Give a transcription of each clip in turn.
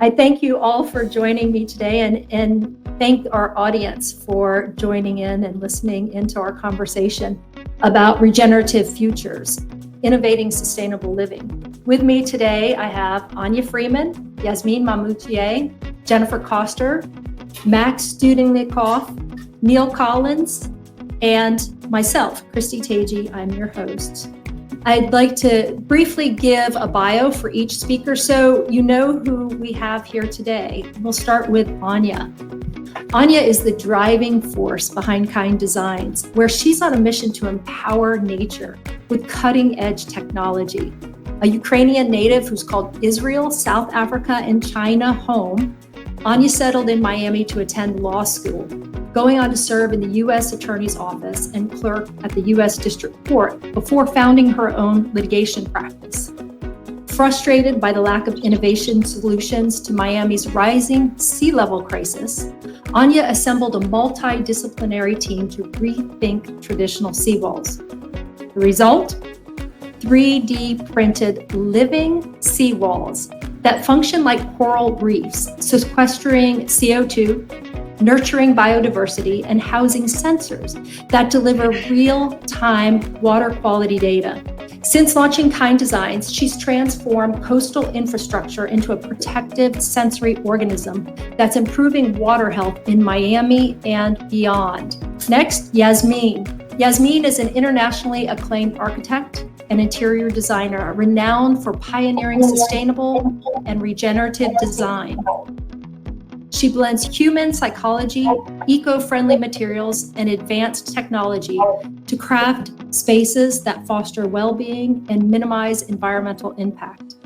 I thank you all for joining me today and thank our audience for joining in and listening into our conversation about regenerative futures, innovating sustainable living. With me today, I have Anya Freeman, Yasmin Mammoutier, Jennifer Koster, Max Studenikoff, Neil Collins, and myself, Christy Tagey. I'm your host. I'd like to briefly give a bio for each speaker so you know who we have here today. We'll start with Anya. Anya is the driving force behind Kind Designs, where she's on a mission to empower nature with cutting-edge technology. A Ukrainian native who's called Israel, South Africa, and China home, Anya settled in Miami to attend law school, going on to serve in the U.S. Attorney's Office and clerk at the U.S. District Court before founding her own litigation practice. Frustrated by the lack of innovation solutions to Miami's rising sea level crisis, Anya assembled a multidisciplinary team to rethink traditional seawalls. The result? 3D printed living seawalls that function like coral reefs, sequestering CO2, nurturing biodiversity, and housing sensors that deliver real-time water quality data. Since launching Kind Designs, she's transformed coastal infrastructure into a protective sensory organism that's improving water health in Miami and beyond. Next, Yasmin. Yasmin is an internationally acclaimed architect and interior designer, renowned for pioneering sustainable and regenerative design. She blends human psychology, eco-friendly materials, and advanced technology to craft spaces that foster well-being and minimize environmental impact.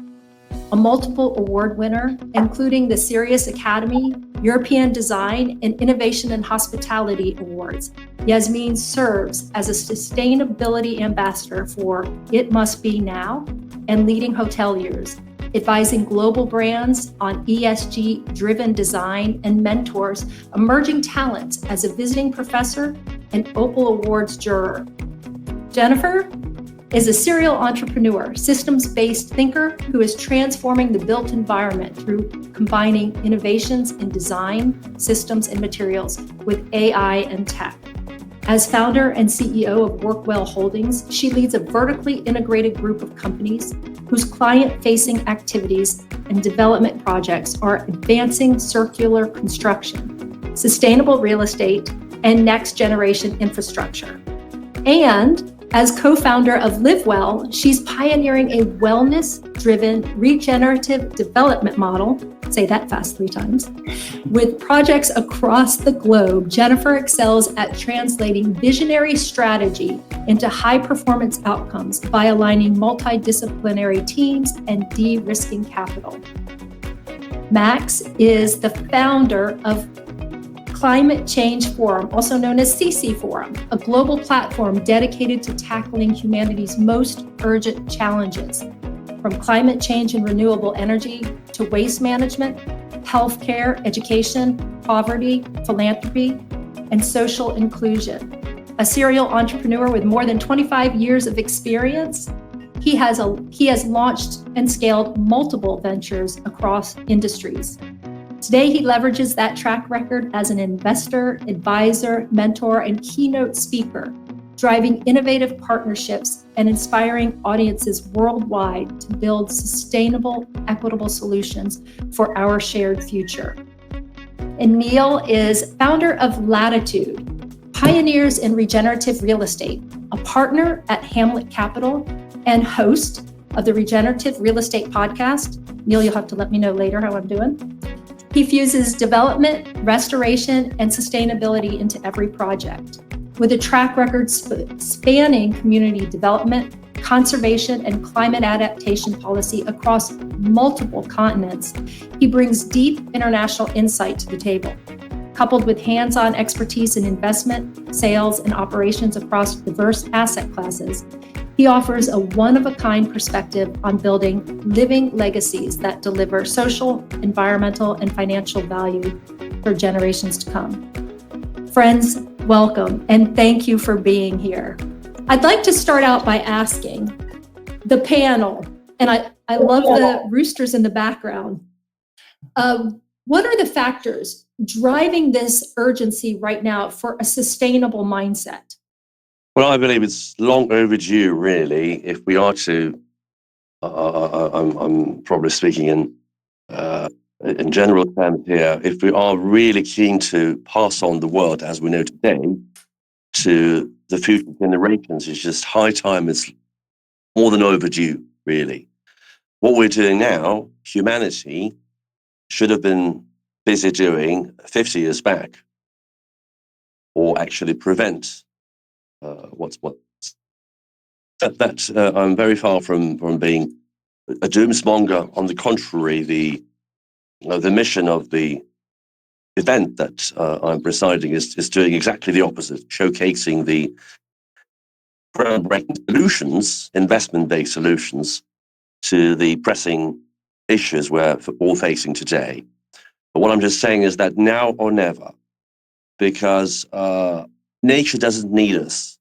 A multiple award winner, including the Serious Academy, European Design, and Innovation and Hospitality Awards, Yasmin serves as a sustainability ambassador for It Must Be Now and leading hoteliers, advising global brands on ESG-driven design, and mentors emerging talents as a visiting professor and Opal Awards juror. Jennifer is a serial entrepreneur, systems-based thinker who is transforming the built environment through combining innovations in design, systems, and materials with AI and tech. As founder and CEO of Workwell Holdings, she leads a vertically integrated group of companies whose client-facing activities and development projects are advancing circular construction, sustainable real estate, and next-generation infrastructure. And as co-founder of LiveWell, she's pioneering a wellness-driven regenerative development model, say that fast 3 times, with projects across the globe. Jennifer excels at translating visionary strategy into high-performance outcomes by aligning multidisciplinary teams and de-risking capital. Max is the founder of Climate Change Forum, also known as CC Forum, a global platform dedicated to tackling humanity's most urgent challenges, from climate change and renewable energy to waste management, healthcare, education, poverty, philanthropy, and social inclusion. A serial entrepreneur with more than 25 years of experience, he has launched and scaled multiple ventures across industries. Today, he leverages that track record as an investor, advisor, mentor, and keynote speaker, driving innovative partnerships and inspiring audiences worldwide to build sustainable, equitable solutions for our shared future. And Neil is founder of Latitude, pioneers in regenerative real estate, a partner at Hamlet Capital, and host of the Regenerative Real Estate podcast. Neil, you'll have to let me know later how I'm doing. He fuses development, restoration, and sustainability into every project. With a track record spanning community development, conservation, and climate adaptation policy across multiple continents, he brings deep international insight to the table. Coupled with hands-on expertise in investment, sales, and operations across diverse asset classes, he offers a one-of-a-kind perspective on building living legacies that deliver social, environmental, and financial value for generations to come. Friends, welcome, and thank you for being here. I'd like to start out by asking the panel, and I love the roosters in the background. What are the factors driving this urgency right now for a sustainable mindset? Well, I believe it's long overdue, really, if we are to, I'm probably speaking in general terms here, if we are really keen to pass on the world as we know today to the future generations, it's just high time. It's more than overdue, really. What we're doing now, humanity, should have been busy doing 50 years back, or actually prevent what's that. I'm very far from being a doomsmonger. On the contrary, the mission of the event that I'm presiding is doing exactly the opposite, showcasing the groundbreaking solutions, investment-based solutions to the pressing issues we're all facing today. But what I'm just saying is that now or never, because nature doesn't need us.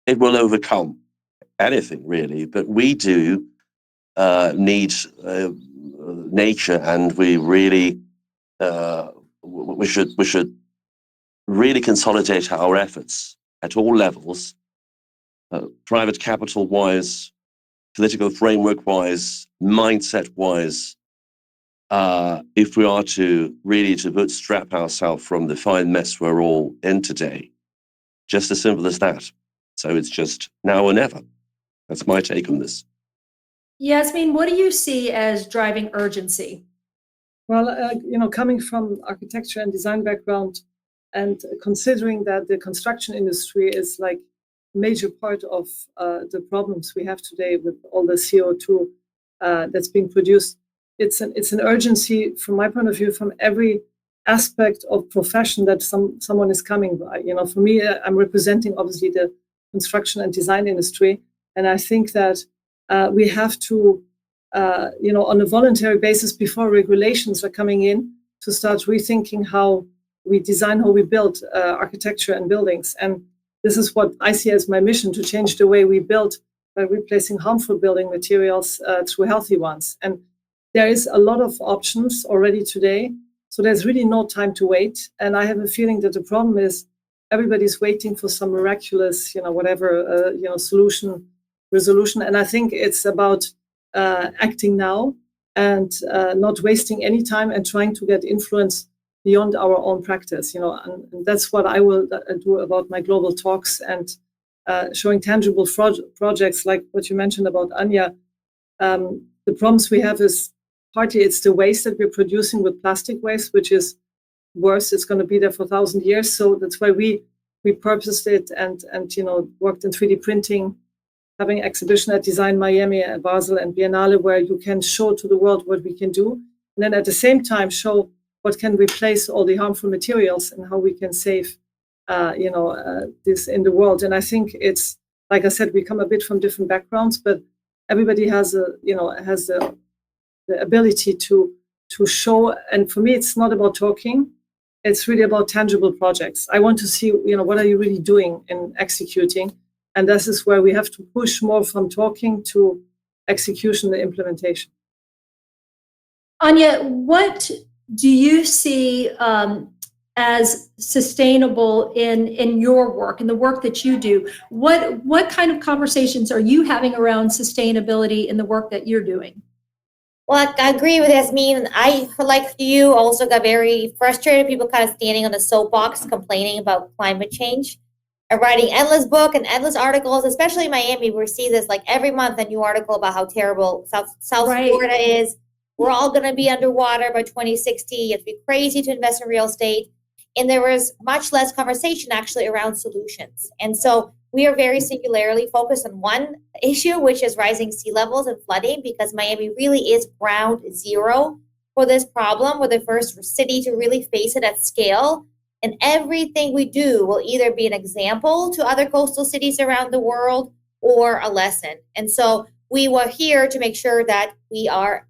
It will overcome anything, really, but we do need nature, and we really we should really consolidate our efforts at all levels, private capital wise, political framework wise, mindset wise, if we are to really to bootstrap ourselves from the fine mess we're all in today. Just as simple as that. So it's just now or never. That's my take on this. Yasmin, what do you see as driving urgency? Well, coming from architecture and design background, and considering that the construction industry is like a major part of the problems we have today with all the CO2 that's being produced, it's an urgency from my point of view from every aspect of profession that someone is coming by. For me, I'm representing obviously the construction and design industry, and I think that we have to, on a voluntary basis before regulations are coming in, to start rethinking how we design, how we build architecture and buildings. And this is what I see as my mission, to change the way we build by replacing harmful building materials through healthy ones. And there is a lot of options already today, so there's really no time to wait. And I have a feeling that the problem is everybody's waiting for some miraculous, solution, resolution. And I think it's about acting now and not wasting any time and trying to get influence beyond our own practice, and that's what I will do about my global talks and showing tangible projects like what you mentioned about Anya. The problems we have is partly it's the waste that we're producing with plastic waste, which is worse. It's going to be there for 1,000 years. So that's why we repurposed it and worked in 3D printing, having exhibition at Design Miami, at Basel, and Biennale, where you can show to the world what we can do, and then at the same time show what can replace all the harmful materials and how we can save, this in the world. And I think it's, like I said, we come a bit from different backgrounds, but everybody has the ability to show. And for me, it's not about talking; it's really about tangible projects. I want to see, what are you really doing in executing. And this is where we have to push more from talking to execution and implementation. Anya, what do you see as sustainable in your work, in the work that you do? What kind of conversations are you having around sustainability in the work that you're doing? Well, I agree with Yasmin. I, like you, also got very frustrated. People kind of standing on the soapbox complaining about climate change. I'm writing endless book and endless articles, especially in Miami. We see this like every month, a new article about how terrible South Right. Florida is. We're all going to be underwater by 2060. You have to be crazy to invest in real estate. And there was much less conversation actually around solutions. And so we are very singularly focused on one issue, which is rising sea levels and flooding, because Miami really is ground zero for this problem. We're the first city to really face it at scale. And everything we do will either be an example to other coastal cities around the world or a lesson. And so we were here to make sure that we are,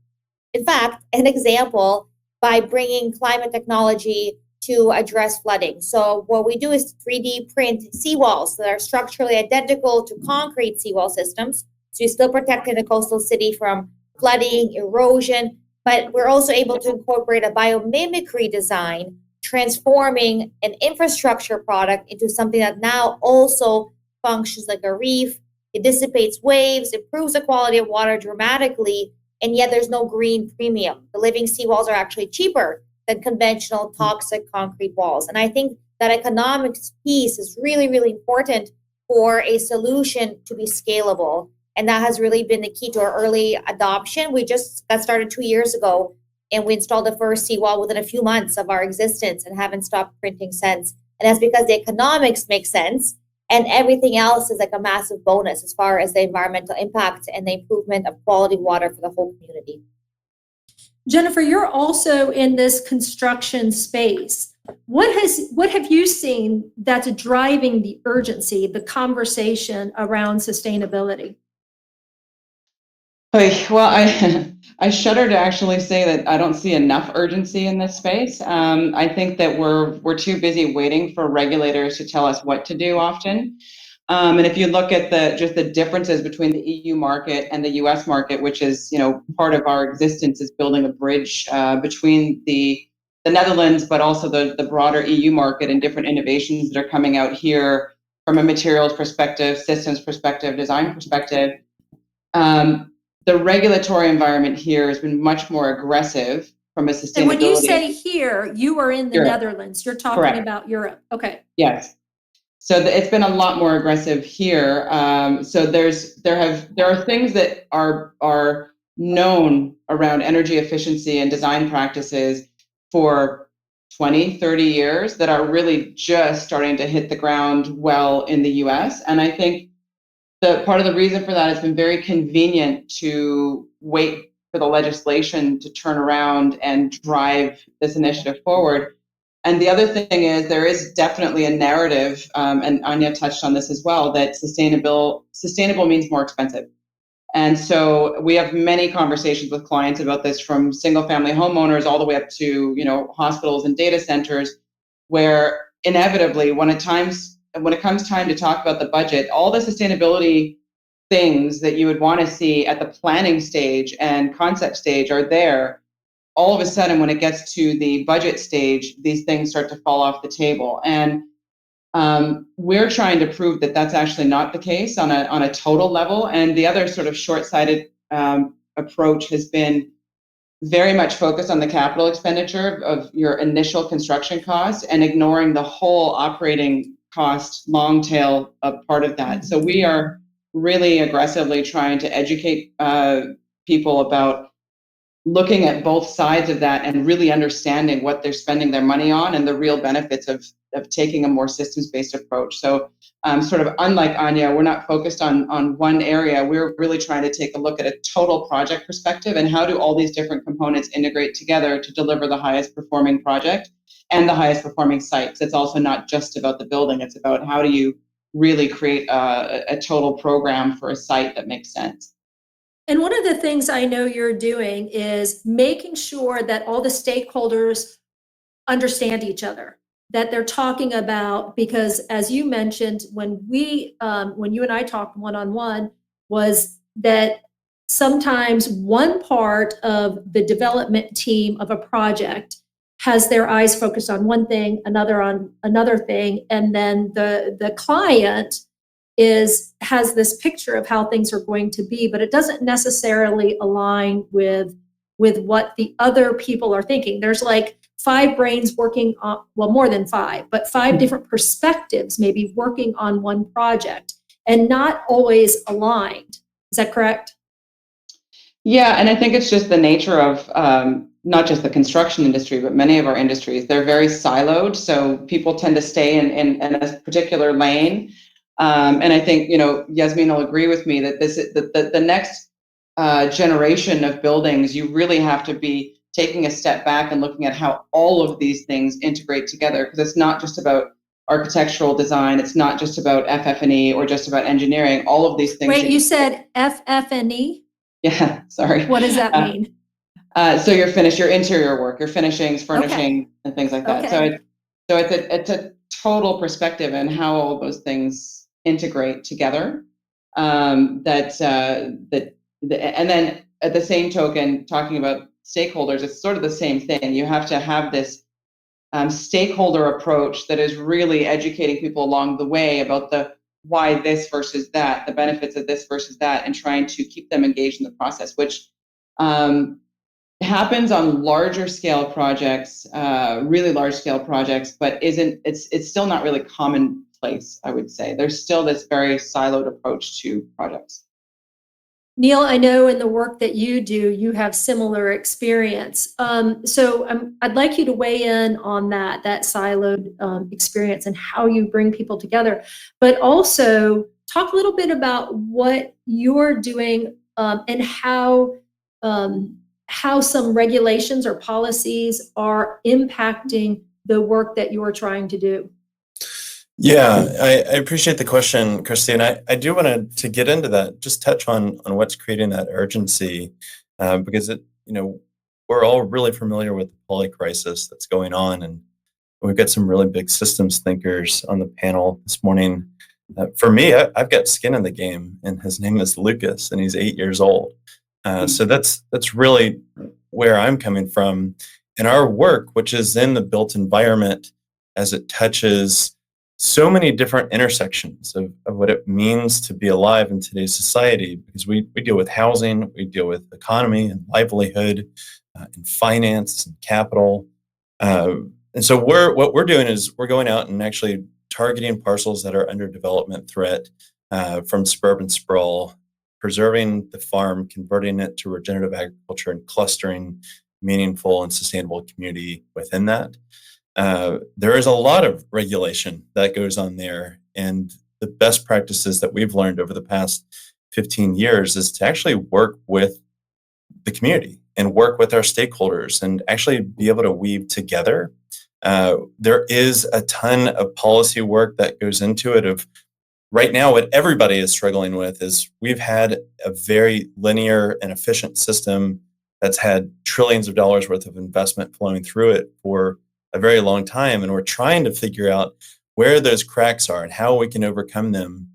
in fact, an example by bringing climate technology to address flooding. So what we do is 3D print seawalls that are structurally identical to concrete seawall systems. So you're still protecting the coastal city from flooding, erosion, but we're also able to incorporate a biomimicry design, transforming an infrastructure product into something that now also functions like a reef. It dissipates waves, improves the quality of water dramatically, and yet there's no green premium. The living seawalls are actually cheaper than conventional toxic concrete walls. And I think that economics piece is really, really important for a solution to be scalable. And that has really been the key to our early adoption. We just got started 2 years ago, and we installed the first seawall within a few months of our existence and haven't stopped printing cents. And that's because the economics make sense, and everything else is like a massive bonus as far as the environmental impact and the improvement of quality water for the whole community. Jennifer, you're also in this construction space. What have you seen that's driving the urgency, the conversation around sustainability? Well, I shudder to actually say that I don't see enough urgency in this space. I think that we're too busy waiting for regulators to tell us what to do often. And if you look at just the differences between the EU market and the US market, which is, part of our existence is building a bridge between the Netherlands, but also the broader EU market and different innovations that are coming out here from a materials perspective, systems perspective, design perspective. The regulatory environment here has been much more aggressive from a sustainability. And when you say here, you are in the Europe. Netherlands. You're talking Correct. about Europe. Okay. Yes. So it's been a lot more aggressive here. So there are things that are known around energy efficiency and design practices for 20, 30 years that are really just starting to hit the ground well in the US. And I think part of the reason for that has been very convenient to wait for the legislation to turn around and drive this initiative forward. And the other thing is there is definitely a narrative, and Anya touched on this as well, that sustainable means more expensive. And so we have many conversations with clients about this, from single family homeowners all the way up to, hospitals and data centers, where inevitably when it comes time to talk about the budget, all the sustainability things that you would want to see at the planning stage and concept stage are there. All of a sudden, when it gets to the budget stage, these things start to fall off the table. And we're trying to prove that that's actually not the case on a total level. And the other sort of short-sighted approach has been very much focused on the capital expenditure of your initial construction costs and ignoring the whole operating cost long tail part of that. So we are really aggressively trying to educate people about looking at both sides of that and really understanding what they're spending their money on and the real benefits of taking a more systems-based approach. So sort of unlike Anya, we're not focused on one area. We're really trying to take a look at a total project perspective and how do all these different components integrate together to deliver the highest performing project and the highest performing sites. It's also not just about the building. It's about how do you really create a total program for a site that makes sense. And one of the things I know you're doing is making sure that all the stakeholders understand each other, that they're talking about, because as you mentioned, when you and I talked one-on-one, was that sometimes one part of the development team of a project has their eyes focused on one thing, another on another thing, and then the client has this picture of how things are going to be, but it doesn't necessarily align with what the other people are thinking. There's like 5 brains working on, well, more than 5, but 5 different perspectives maybe working on one project and not always aligned. Is that correct? Yeah, and I think it's just the nature of not just the construction industry, but many of our industries. They're very siloed, so people tend to stay in a particular lane. And I think, Yasmin will agree with me that the next generation of buildings, you really have to be taking a step back and looking at how all of these things integrate together, because it's not just about architectural design, it's not just about FF&E or just about engineering. All of these things. Wait, you said FF&E? Yeah, sorry. What does that mean? So your interior work, your finishings, furnishing, and things like that. Okay. So it's a total perspective and how all those things integrate together. And then at the same token, talking about stakeholders, it's sort of the same thing. You have to have this stakeholder approach that is really educating people along the way about the why this versus that, the benefits of this versus that, and trying to keep them engaged in the process, which happens on larger scale projects, really large scale projects, but it's still not really commonplace, I would say. There's still this very siloed approach to projects. Neil, I know in the work that you do, you have similar experience. So I'd like you to weigh in on that siloed experience and how you bring people together, but also talk a little bit about what you're doing and how some regulations or policies are impacting the work that you're trying to do. Yeah, I appreciate the question, Christine. I do want to get into that, just touch on what's creating that urgency, because we're all really familiar with the poly crisis that's going on, and we've got some really big systems thinkers on the panel this morning. For me, I've got skin in the game, and his name is Lucas, and he's 8 years old. So that's really where I'm coming from. And our work, which is in the built environment, as it touches so many different intersections of what it means to be alive in today's society, because we deal with housing, we deal with economy and livelihood, and finance and capital. And so what we're doing is we're going out and actually targeting parcels that are under development threat from suburban sprawl, preserving the farm, converting it to regenerative agriculture, and clustering meaningful and sustainable community within that. There is a lot of regulation that goes on there, and the best practices that we've learned over the past 15 years is to actually work with the community and work with our stakeholders and actually be able to weave together. There is a ton of policy work that goes into it. Of right now, what everybody is struggling with is we've had a very linear and efficient system that's had trillions of dollars worth of investment flowing through it for a very long time, and we're trying to figure out where those cracks are and how we can overcome them.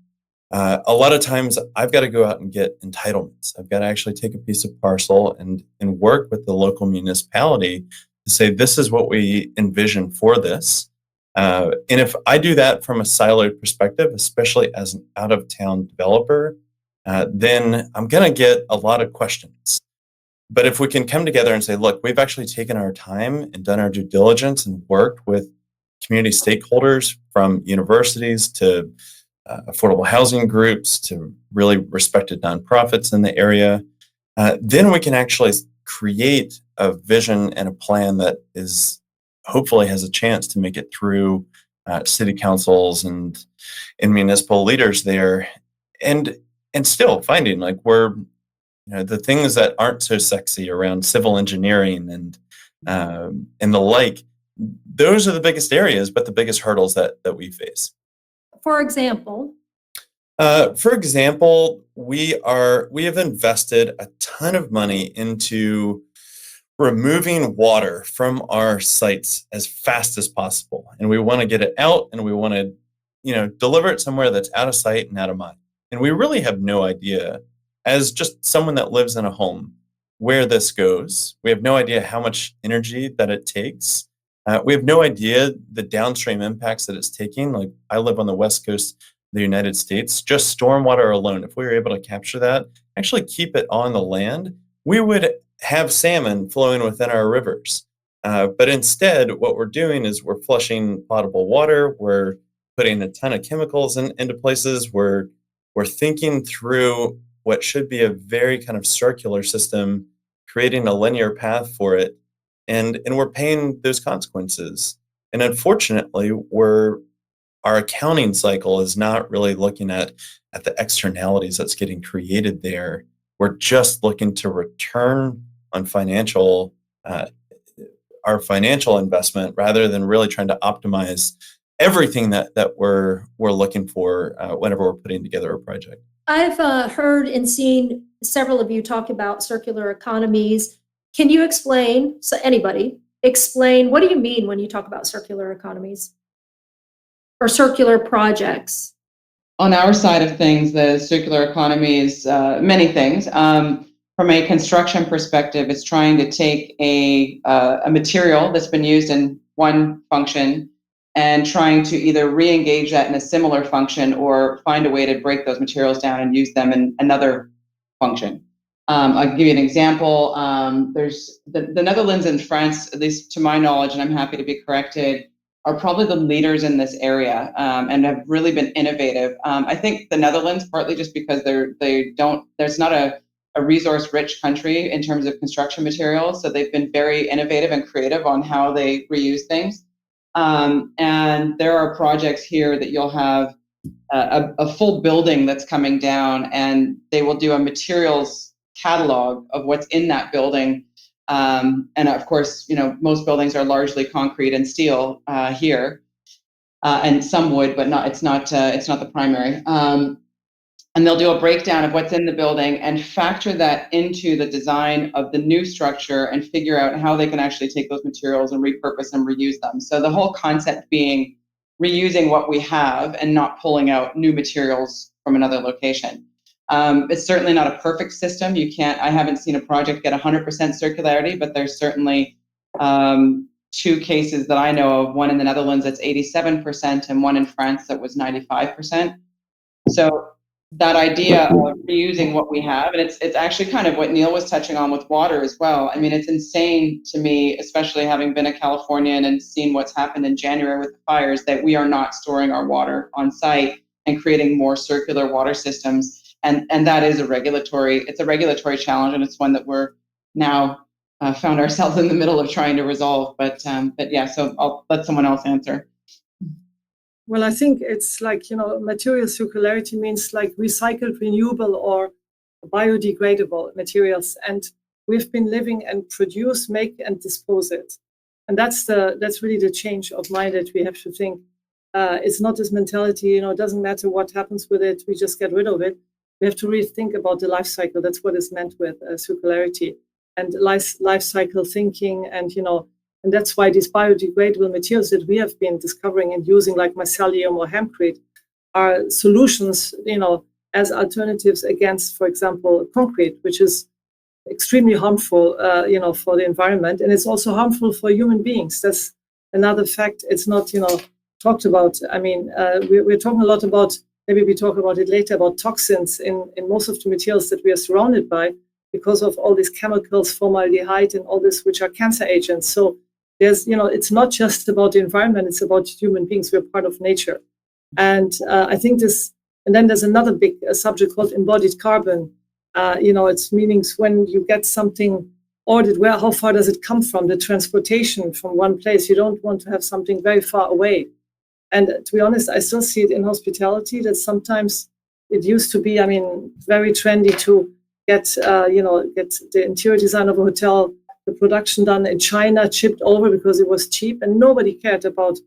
A lot of times I've got to go out and get entitlements. I've got to actually take a piece of parcel and work with the local municipality to say, this is what we envision for this. And if I do that from a siloed perspective, especially as an out-of-town developer, then I'm going to get a lot of questions. But if we can come together and say, look, we've actually taken our time and done our due diligence and worked with community stakeholders, from universities to affordable housing groups to really respected nonprofits in the area, then we can actually create a vision and a plan that is hopefully has a chance to make it through city councils and municipal leaders there, and still finding like we're the things that aren't so sexy around civil engineering and the like. Those are the biggest areas, but the biggest hurdles that we face. For example, we have invested a ton of money into removing water from our sites as fast as possible, and we want to get it out, and we want to deliver it somewhere that's out of sight and out of mind. And we really have no idea, as just someone that lives in a home, where this goes. We have no idea how much energy that it takes. We have no idea the downstream impacts that it's taking. Like, I live on the West Coast of the United States. Just stormwater alone, if we were able to capture that, actually keep it on the land, we would have salmon flowing within our rivers. But instead, what we're doing is we're flushing potable water. We're putting a ton of chemicals into places. We're thinking through what should be a very kind of circular system, creating a linear path for it, and we're paying those consequences. And unfortunately, our accounting cycle is not really looking at the externalities that's getting created there. We're just looking to return on our financial investment, rather than really trying to optimize everything that we're looking for whenever we're putting together a project. I've heard and seen several of you talk about circular economies. Can you explain, so anybody, explain what do you mean when you talk about circular economies or circular projects? On our side of things, the circular economy is many things. From from a construction perspective, it's trying to take a material that's been used in one function and trying to either re-engage that in a similar function or find a way to break those materials down and use them in another function. I'll give you an example. There's the Netherlands and France, at least to my knowledge, and I'm happy to be corrected, are probably the leaders in this area and have really been innovative. I think the Netherlands, partly just because there's not a resource-rich country in terms of construction materials, so they've been very innovative and creative on how they reuse things. And there are projects here that you'll have a full building that's coming down, and they will do a materials catalog of what's in that building. And of course, most buildings are largely concrete and steel here, and some wood, but it's not the primary. And they'll do a breakdown of what's in the building and factor that into the design of the new structure and figure out how they can actually take those materials and repurpose and reuse them. So the whole concept being reusing what we have and not pulling out new materials from another location. It's certainly not a perfect system. I haven't seen a project get 100% circularity, but there's certainly two cases that I know of, one in the Netherlands that's 87% and one in France that was 95%. So that idea of reusing what we have, and it's actually kind of what Neil was touching on with water as well. I mean, it's insane to me, especially having been a Californian and seen what's happened in January with the fires, that we are not storing our water on site and creating more circular water systems. And that is a regulatory challenge, and it's one that we're now found ourselves in the middle of trying to resolve. But yeah, so I'll let someone else answer. Well, I think it's like, material circularity means like recycled, renewable, or biodegradable materials. And we've been living and produce, make, and dispose it. And that's really the change of mind that we have to think. It's not this mentality, it doesn't matter what happens with it, we just get rid of it. We have to really think about the life cycle. That's what is meant with circularity and life cycle thinking. And that's why these biodegradable materials that we have been discovering and using, like mycelium or hempcrete, are solutions, as alternatives against, for example, concrete, which is extremely harmful, for the environment. And it's also harmful for human beings. That's another fact. It's not, talked about. I mean, we're talking a lot about, maybe we talk about it later, about toxins in most of the materials that we are surrounded by because of all these chemicals, formaldehyde and all this, which are cancer agents. So there's, it's not just about the environment, it's about human beings. We're part of nature. And I think and then there's another big subject called embodied carbon. It's meanings when you get something ordered, how far does it come from? The transportation from one place. You don't want to have something very far away. And to be honest, I still see it in hospitality that sometimes it used to be, very trendy to get the interior design of a hotel, the production done in China, shipped over because it was cheap, and nobody cared about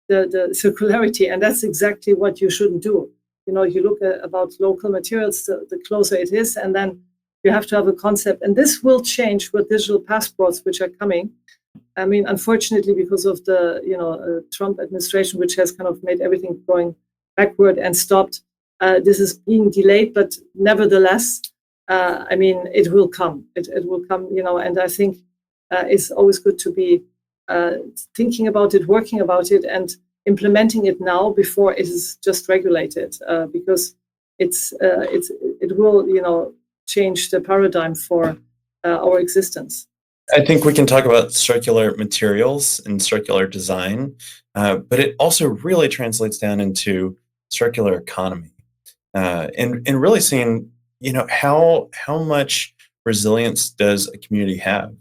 the circularity. And that's exactly what you shouldn't do. You look about local materials, the closer it is, and then you have to have a concept. And this will change with digital passports, which are coming. Unfortunately, because of the Trump administration, which has kind of made everything going backward and stopped, this is being delayed, but nevertheless, it will come. It will come, and I think it's always good to be thinking about it, working about it, and implementing it now before it is just regulated, because it will, change the paradigm for our existence. I think we can talk about circular materials and circular design, but it also really translates down into circular economy, and really seeing, how much resilience does a community have,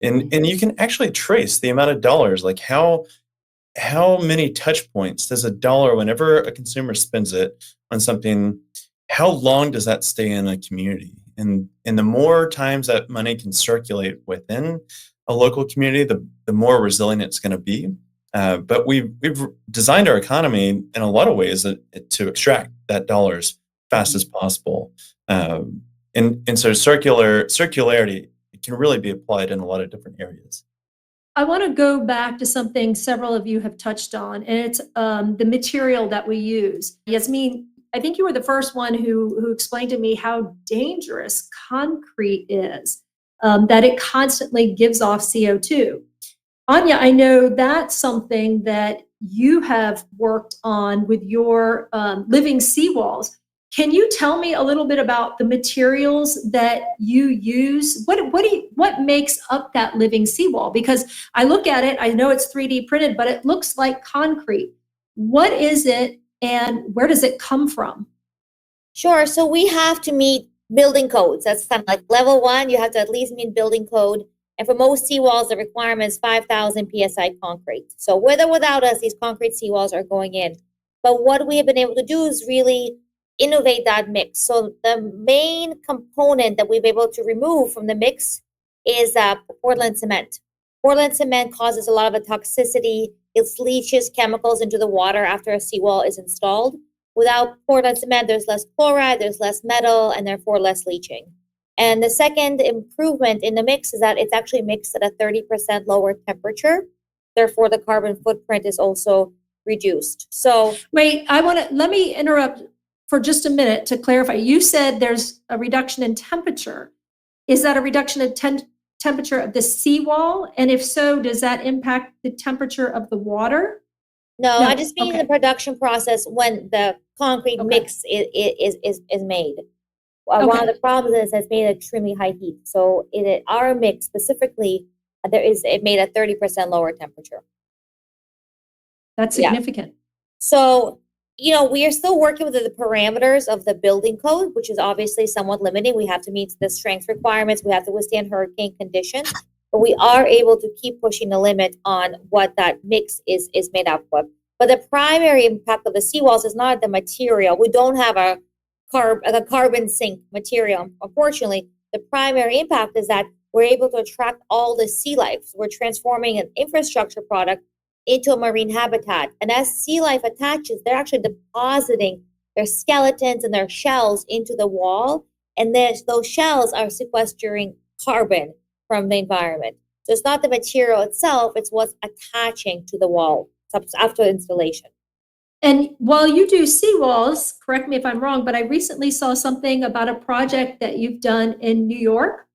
and you can actually trace the amount of dollars, like how many touch points does a dollar, whenever a consumer spends it on something, how long does that stay in a community? And the more times that money can circulate within a local community, the more resilient it's going to be. But we've designed our economy in a lot of ways to extract that dollar as fast as possible. And so circularity can really be applied in a lot of different areas. I want to go back to something several of you have touched on, and it's the material that we use. Yasmin, I think you were the first one who explained to me how dangerous concrete is, that it constantly gives off CO2. Anya, I know that's something that you have worked on with your living seawalls. Can you tell me a little bit about the materials that you use? What makes up that living seawall? Because I look at it, I know it's 3D printed, but it looks like concrete. What is it, and where does it come from? Sure. So we have to meet building codes. That's kind of like level 1. You have to at least meet building code. And for most seawalls, the requirement is 5,000 PSI concrete. So with or without us, these concrete seawalls are going in. But what we have been able to do is really innovate that mix. So the main component that we've been able to remove from the mix is Portland cement. Portland cement causes a lot of the toxicity. It leaches chemicals into the water after a seawall is installed. Without Portland cement, there's less chloride, there's less metal, and therefore less leaching. And the second improvement in the mix is that it's actually mixed at a 30% lower temperature. Therefore, the carbon footprint is also reduced. So wait, let me interrupt for just a minute to clarify. You said there's a reduction in temperature. Is that a reduction in temperature of the seawall? And if so, does that impact the temperature of the water? No, I just mean the production process when the concrete mix is made. One of the problems is it's made at extremely high heat. So our mix specifically, it made at 30% lower temperature. That's significant. Yeah. So, we are still working with the parameters of the building code, which is obviously somewhat limiting. We have to meet the strength requirements. We have to withstand hurricane conditions. But we are able to keep pushing the limit on what that mix is made up of. But the primary impact of the seawalls is not the material. We don't have a carbon sink material. Unfortunately, the primary impact is that we're able to attract all the sea life. We're transforming an infrastructure product into a marine habitat. And as sea life attaches, they're actually depositing their skeletons and their shells into the wall. And those shells are sequestering carbon from the environment. So it's not the material itself, it's what's attaching to the wall after installation. And while you do seawalls, correct me if I'm wrong, but I recently saw something about a project that you've done in New York.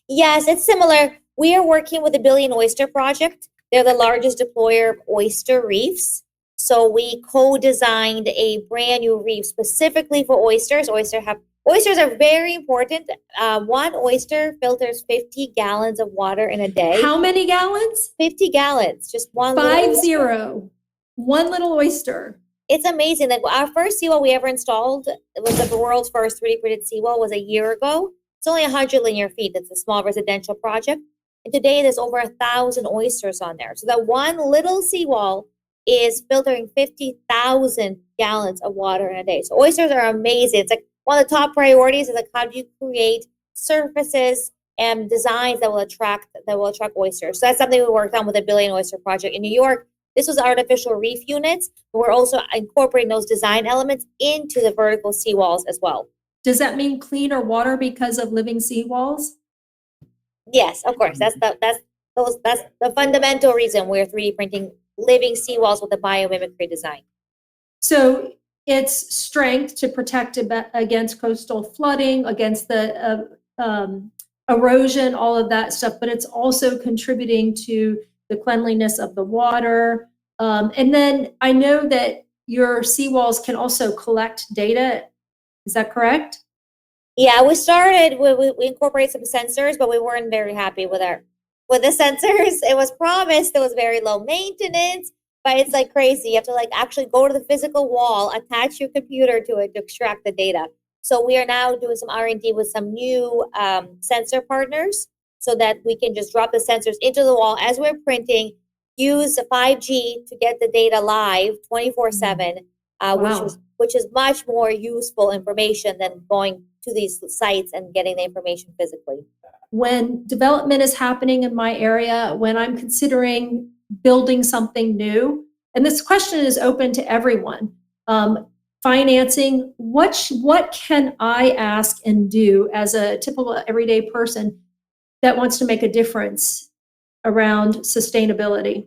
Yes, it's similar. We are working with the Billion Oyster Project. They're the largest deployer of oyster reefs. So we co-designed a brand new reef specifically for oysters. Oysters are very important. One oyster filters 50 gallons of water in a day. How many gallons? 50 gallons, just one. 50. One little oyster. It's amazing. Like our first seawall we ever installed, it was the world's first 3D printed seawall, was a year ago. It's only 100 linear feet. It's a small residential project. And today there's over 1,000 oysters on there. So that one little seawall is filtering 50,000 gallons of water in a day. So oysters are amazing. It's like one of the top priorities is like how do you create surfaces and designs that will attract oysters. So that's something we worked on with the Billion Oyster Project in New York. This was artificial reef units, but we're also incorporating those design elements into the vertical seawalls as well. Does that mean cleaner water because of living seawalls? Yes, of course. That's the fundamental reason we're 3D printing living seawalls with a biomimicry design. So it's strength to protect against coastal flooding, against the erosion, all of that stuff, but it's also contributing to the cleanliness of the water. And then I know that your seawalls can also collect data. Is that correct? Yeah, we incorporated some sensors, but we weren't very happy with the sensors. It was promised it was very low maintenance, but it's like crazy. You have to actually go to the physical wall, attach your computer to it to extract the data. So we are now doing some R&D with some new sensor partners so that we can just drop the sensors into the wall as we're printing, use 5G to get the data live 24/7, which is much more useful information than going to these sites and getting the information physically. When development is happening in my area, when I'm considering building something new, and this question is open to everyone, financing, what can I ask and do as a typical everyday person that wants to make a difference around sustainability?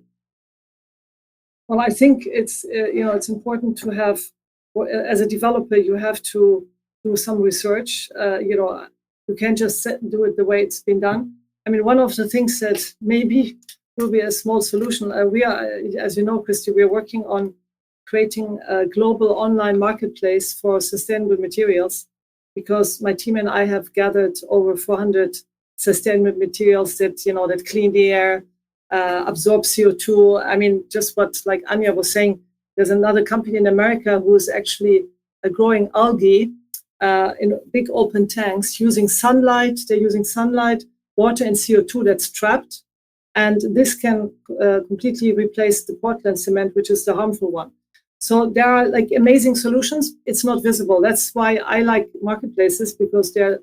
Well, I think it's important to have as a developer, you have to do some research. You can't just do it the way it's been done. I mean, one of the things that maybe will be a small solution, we are, as you know, Christy, we are working on creating a global online marketplace for sustainable materials, because my team and I have gathered over 400 sustainable materials that clean the air, absorb CO2. I mean, just what like Anya was saying, there's another company in America who is actually growing algae in big open tanks using sunlight. They're using sunlight, water, and CO2 that's trapped. And this can completely replace the Portland cement, which is the harmful one. So there are like amazing solutions. It's not visible. That's why I like marketplaces, because they're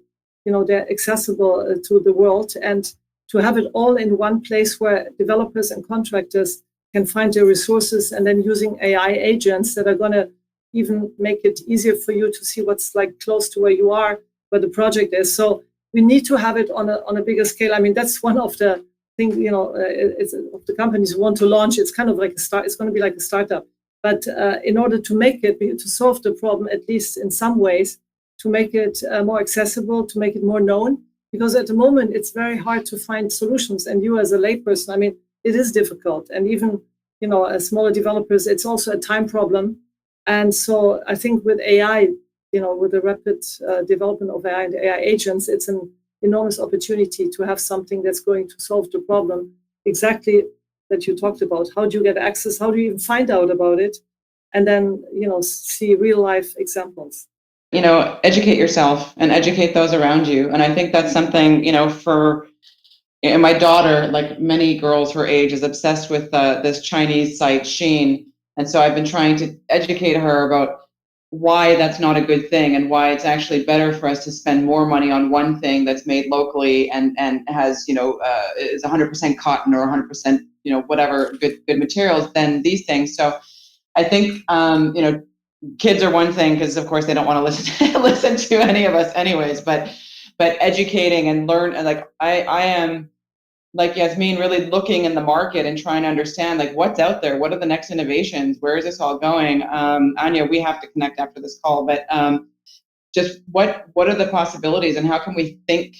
accessible to the world, and to have it all in one place where developers and contractors can find their resources, and then using AI agents that are going to even make it easier for you to see what's like close to where you are, where the project is. So we need to have it on a bigger scale. I mean, that's one of the things, it's of the companies who want to launch. It's kind of like a start. It's going to be like a startup. But in order to make it, to solve the problem, at least in some ways, to make it more accessible, to make it more known, because at the moment it's very hard to find solutions. And you as a layperson, I mean, it is difficult. And even, as smaller developers, it's also a time problem. And so I think with AI, with the rapid development of AI and AI agents, it's an enormous opportunity to have something that's going to solve the problem exactly that you talked about. How do you get access? How do you even find out about it? And then, see real life examples. Educate yourself and educate those around you. And I think that's something, and my daughter, like many girls her age, is obsessed with this Chinese site, Shein. And so I've been trying to educate her about why that's not a good thing, and why it's actually better for us to spend more money on one thing that's made locally and has, is 100% cotton or 100%, whatever good materials than these things. So I think, kids are one thing, because of course they don't want to listen to any of us anyways, but educating and learn, and like I am, like Yasmin, really looking in the market and trying to understand like what's out there, what are the next innovations, where is this all going? Anya, we have to connect after this call, but just what are the possibilities, and how can we think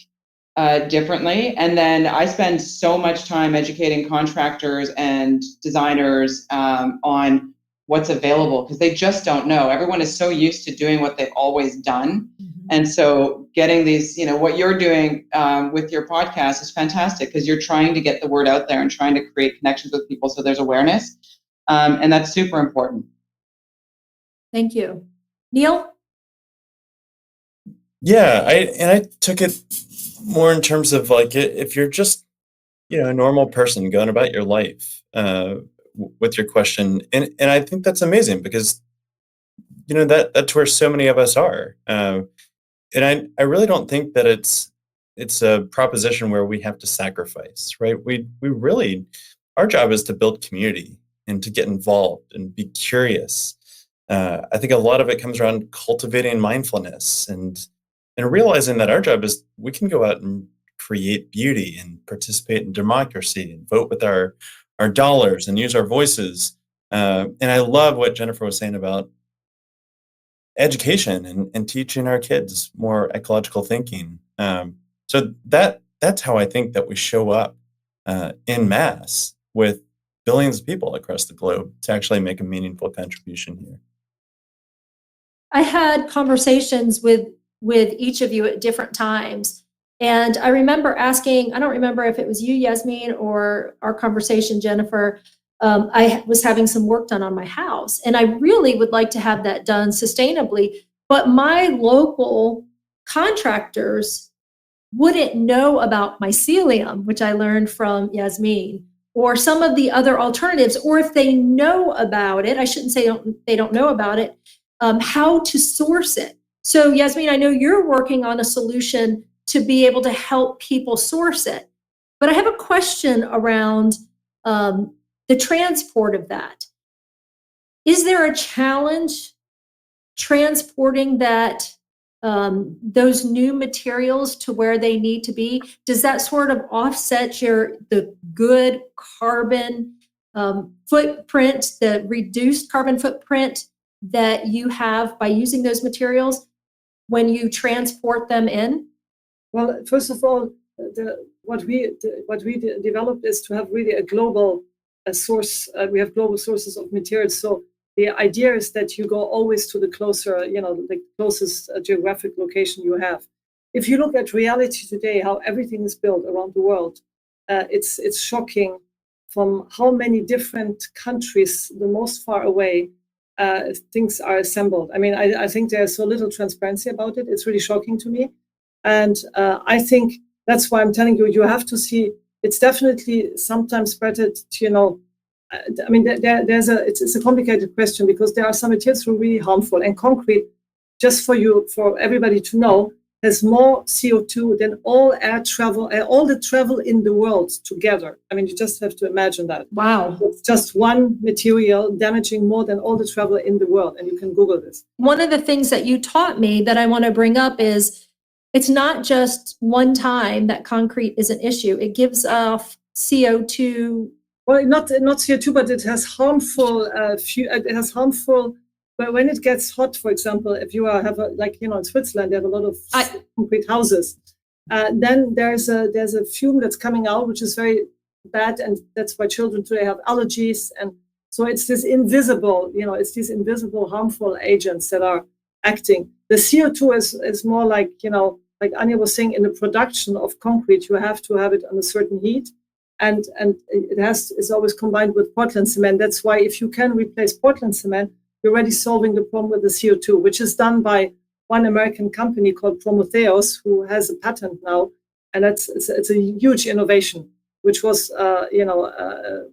differently? And then I spend so much time educating contractors and designers on what's available, because they just don't know. Everyone is so used to doing what they've always done. Mm-hmm. And so getting these, what you're doing with your podcast is fantastic, because you're trying to get the word out there and trying to create connections with people so there's awareness. And that's super important. Thank you. Neil? Yeah, I took it more in terms of like, if you're just, a normal person going about your life, with your question, and I think that's amazing, because that's where so many of us are, and I really don't think that it's a proposition where we have to sacrifice, right? We really, our job is to build community and to get involved and be curious. I think a lot of it comes around cultivating mindfulness and realizing that our job is, we can go out and create beauty and participate in democracy and vote with our dollars and use our voices. And I love what Jennifer was saying about education and teaching our kids more ecological thinking. So that's how I think that we show up en masse with billions of people across the globe to actually make a meaningful contribution here. I had conversations with each of you at different times. And I remember asking, I don't remember if it was you, Yasmin, or our conversation, Jennifer. I was having some work done on my house, and I really would like to have that done sustainably, but my local contractors wouldn't know about mycelium, which I learned from Yasmin, or some of the other alternatives, or if they know about it, I shouldn't say they don't know about it, how to source it. So Yasmin, I know you're working on a solution to be able to help people source it. But I have a question around the transport of that. Is there a challenge transporting that those new materials to where they need to be? Does that sort of offset the good carbon footprint, the reduced carbon footprint that you have by using those materials when you transport them in? Well, first of all, what we developed is to have really a global source. We have global sources of materials. So the idea is that you go always to the closer, the closest geographic location you have. If you look at reality today, how everything is built around the world, it's shocking from how many different countries, the most far away, things are assembled. I mean, I think there's so little transparency about it. It's really shocking to me. And I think that's why I'm telling you, you have to see, it's definitely sometimes better to, I mean, it's a complicated question because there are some materials who are really harmful. And concrete, just for everybody to know, has more CO2 than all air travel, all the travel in the world together. I mean, you just have to imagine that. Wow. It's just one material damaging more than all the travel in the world. And you can Google this. One of the things that you taught me that I want to bring up is it's not just one time that concrete is an issue. It gives off CO2. Well, not CO2, but it has harmful. But when it gets hot, for example, if you in Switzerland, they have a lot of concrete houses. Then there's a fume that's coming out, which is very bad, and that's why children today have allergies. And so it's these invisible harmful agents that are acting. The CO2 is more like Anja was saying, in the production of concrete, you have to have it on a certain heat. And it's always combined with Portland cement. That's why if you can replace Portland cement, you're already solving the problem with the CO2, which is done by one American company called Prometheus, who has a patent now, and it's a huge innovation, which was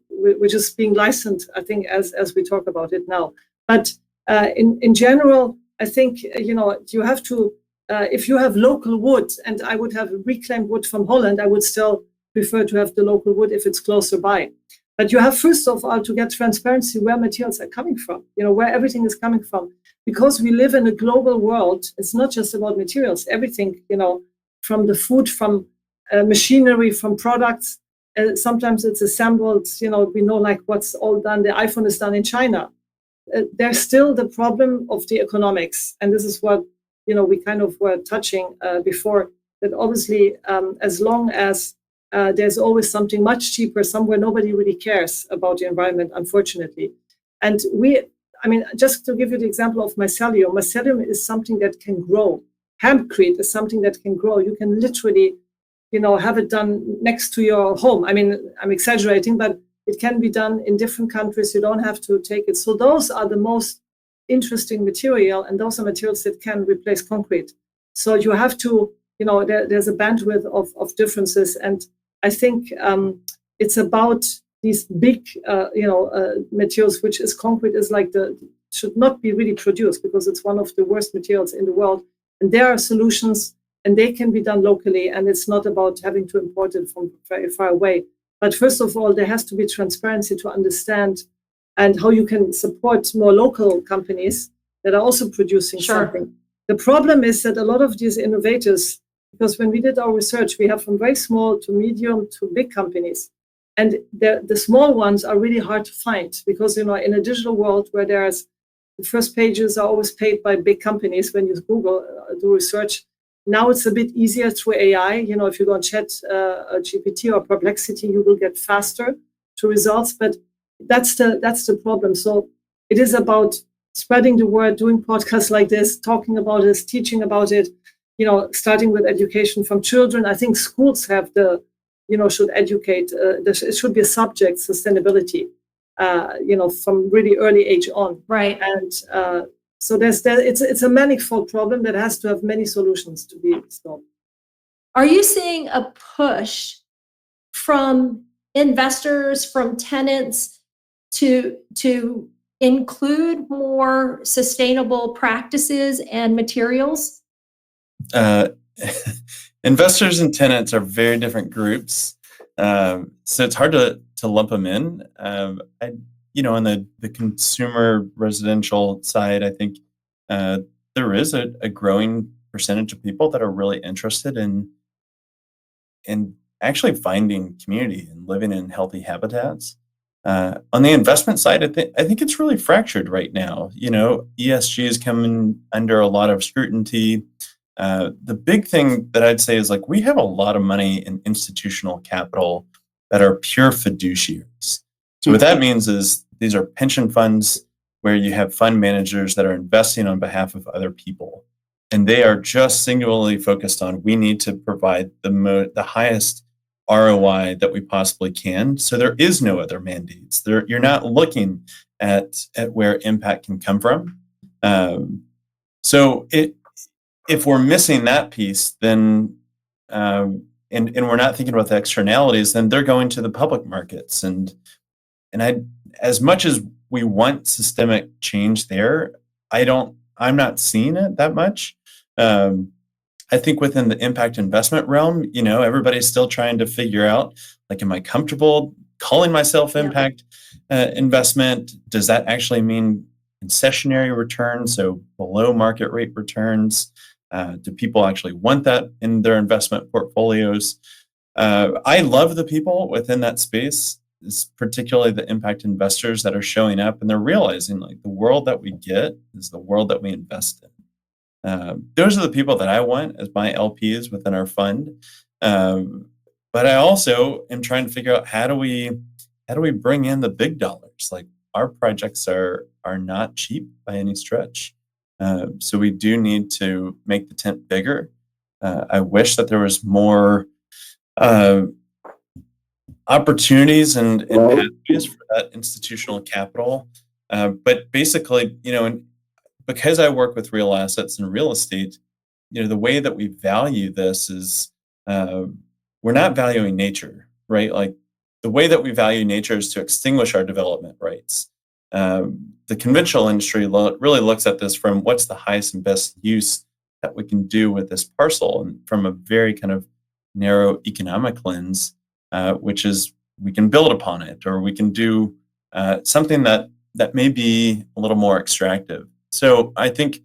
which is being licensed, I think, as we talk about it now. But in general, I think you have to. If you have local wood, and I would have reclaimed wood from Holland, I would still prefer to have the local wood if it's closer by. But you have, first of all, to get transparency where materials are coming from, where everything is coming from. Because we live in a global world, it's not just about materials. Everything, from the food, from machinery, from products. Sometimes it's assembled, we know like what's all done. The iPhone is done in China. There's still the problem of the economics. And this is what, we kind of were touching before, that obviously as long as there's always something much cheaper somewhere, nobody really cares about the environment, unfortunately. And just to give you the example of mycelium is something that can grow. Hempcrete is something that can grow. You can literally, have it done next to your home. I mean, I'm exaggerating, but it can be done in different countries. You don't have to take it. So those are the most interesting material, and those are materials that can replace concrete. So you have to, there's a bandwidth of differences. And I think it's about these big, materials, which is concrete, is like should not be really produced because it's one of the worst materials in the world. And there are solutions, and they can be done locally. And it's not about having to import it from very far away. But first of all, there has to be transparency to understand and how you can support more local companies that are also producing something. The problem is that a lot of these innovators, because when we did our research, we have from very small to medium to big companies. And the small ones are really hard to find because, in a digital world where the first pages are always paid by big companies when you Google, do research. Now it's a bit easier through AI. If you go on Chat GPT or Perplexity, you will get faster to results. But that's the problem. So it is about spreading the word, doing podcasts like this, talking about this, teaching about it, starting with education from children. I think schools have should educate. It should be a subject, sustainability, from really early age on. Right. And so it's a manifold problem that has to have many solutions to be solved. Are you seeing a push from investors, from tenants, to include more sustainable practices and materials? Investors and tenants are very different groups, so it's hard to lump them in. On the consumer residential side, I think there is a growing percentage of people that are really interested in actually finding community and living in healthy habitats. On the investment side, I think it's really fractured right now. ESG is coming under a lot of scrutiny. The big thing that I'd say is like we have a lot of money in institutional capital that are pure fiduciaries. So what that means is these are pension funds where you have fund managers that are investing on behalf of other people. And they are just singularly focused on we need to provide the highest ROI that we possibly can. So there is no other mandates. You're not looking at where impact can come from. If we're missing that piece, then and we're not thinking about the externalities, then they're going to the public markets. And as much as we want systemic change there, I'm not seeing it that much. I think within the impact investment realm, everybody's still trying to figure out, like, am I comfortable calling myself impact investment? Does that actually mean concessionary returns, so below market rate returns? Do people actually want that in their investment portfolios? I love the people within that space, particularly the impact investors that are showing up and they're realizing like the world that we get is the world that we invest in. Those are the people that I want as my LPs within our fund. But I also am trying to figure out how do we bring in the big dollars? Like our projects are not cheap by any stretch. So we do need to make the tent bigger. I wish that there was more opportunities and pathways for that institutional capital. But basically, because I work with real assets and real estate, the way that we value this is we're not valuing nature, right? Like the way that we value nature is to extinguish our development rights. The conventional industry really looks at this from what's the highest and best use that we can do with this parcel, and from a very kind of narrow economic lens, which is we can build upon it, or we can do something that may be a little more extractive. So I think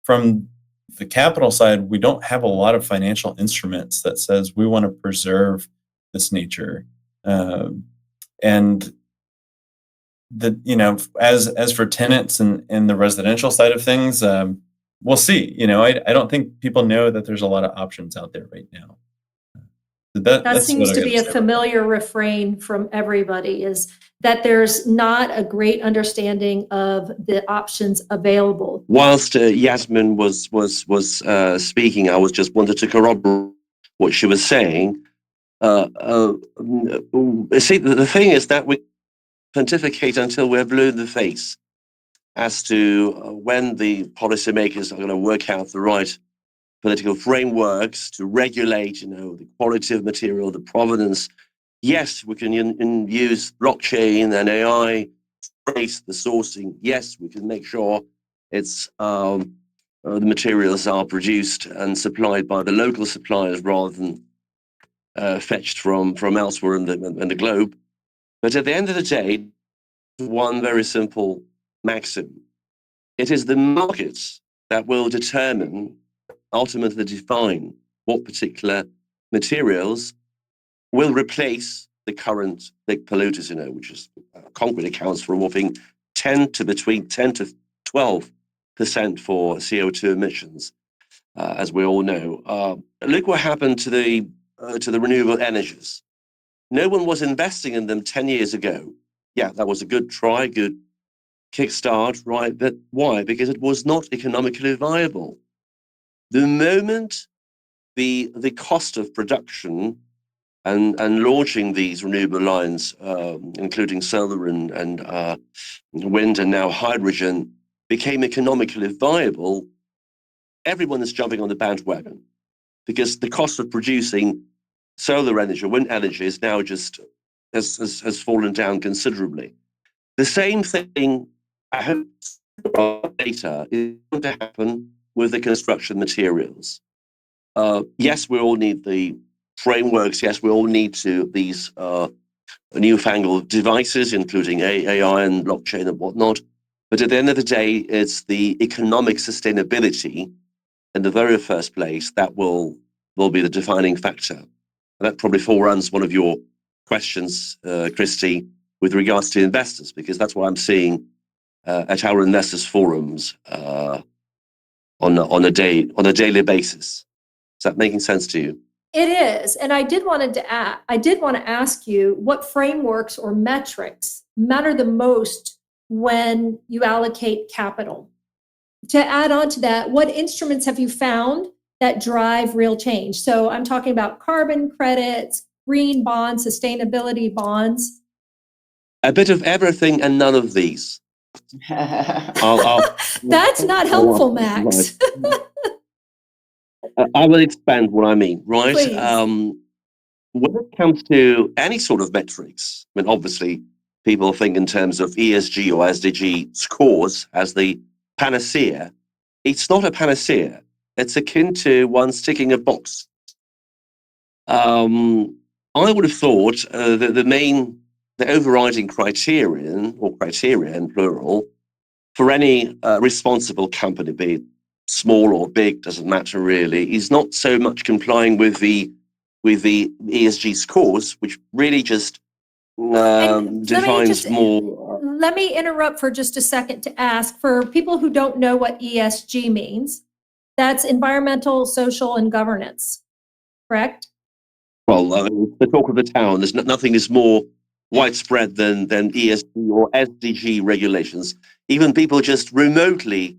from the capital side, we don't have a lot of financial instruments that says we want to preserve this nature. And as for tenants and the residential side of things, we'll see. I don't think people know that there's a lot of options out there right now. That seems to be a familiar refrain from everybody, is that there's not a great understanding of the options available. Whilst Yasmin was speaking, I was just wanted to corroborate what she was saying. See, the thing is that we pontificate until we're blue in the face as to when the policymakers are going to work out the right political frameworks to regulate, the quality of material, the provenance. Yes, we can use blockchain and AI to trace the sourcing. Yes, we can make sure it's the materials are produced and supplied by the local suppliers rather than fetched from elsewhere in the globe. But at the end of the day, one very simple maxim: it is the markets that will ultimately define what particular materials will replace the current big polluters, which is concrete accounts for a whopping between 10 to 12% for CO2 emissions, as we all know. Look what happened to the renewable energies. No one was investing in them 10 years ago. Yeah, that was a good try, good kickstart, right? But why? Because it was not economically viable. The moment the cost of production and launching these renewable lines, including solar and wind and now hydrogen, became economically viable, everyone is jumping on the bandwagon, because the cost of producing solar energy, wind energy, is now just has fallen down considerably. The same thing, I hope, later is going to happen with the construction materials. Yes, we all need the frameworks. Yes, we all need these newfangled devices, including AI and blockchain and whatnot. But at the end of the day, it's the economic sustainability in the very first place that will be the defining factor. And that probably foreruns one of your questions, Christy, with regards to investors, because that's what I'm seeing at our investors forums on a daily basis. Is that making sense to you? It is, and I did want to ask you what frameworks or metrics matter the most when you allocate capital. To add on to that, what instruments have you found that drive real change? So I'm talking about carbon credits, green bonds, sustainability bonds. A bit of everything and none of these. That's not helpful, Max. I will expand what I mean, right? Please. When it comes to any sort of metrics, I mean, obviously, people think in terms of ESG or SDG scores as the panacea. It's not a panacea. It's akin to one ticking a box. I would have thought that the overriding criterion, or criteria in plural, for any responsible company, be it small or big, doesn't matter really, is not so much complying with the ESG scores, which really just defines more. Let me interrupt for just a second to ask, for people who don't know what ESG means, that's environmental, social, and governance, correct? Well, the talk of the town, there's nothing is more widespread than ESG or SDG regulations. Even people just remotely